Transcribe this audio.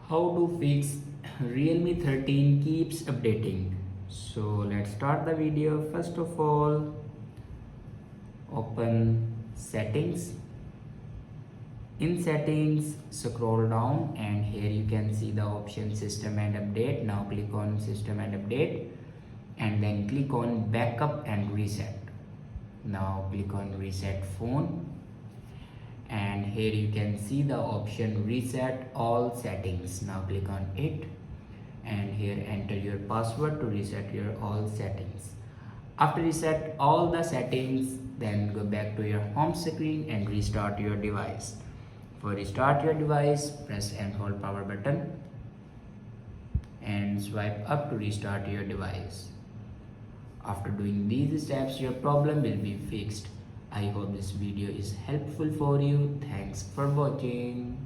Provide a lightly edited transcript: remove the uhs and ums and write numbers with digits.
How to fix Realme 13 keeps updating. So let's start the video. First of all, open settings. In settings, scroll down and here you can see the option system and update. Now click on system and update and then click on backup and reset. Now click on reset phone and here you can see the option reset all settings. Now click on it and here enter your password to reset your all settings. After reset all the settings, then go back to your home screen and restart your device. For restart your device, press and hold power button and swipe up to restart your device. After doing these steps, your problem will be fixed. I hope this video is helpful for you. Thanks for watching.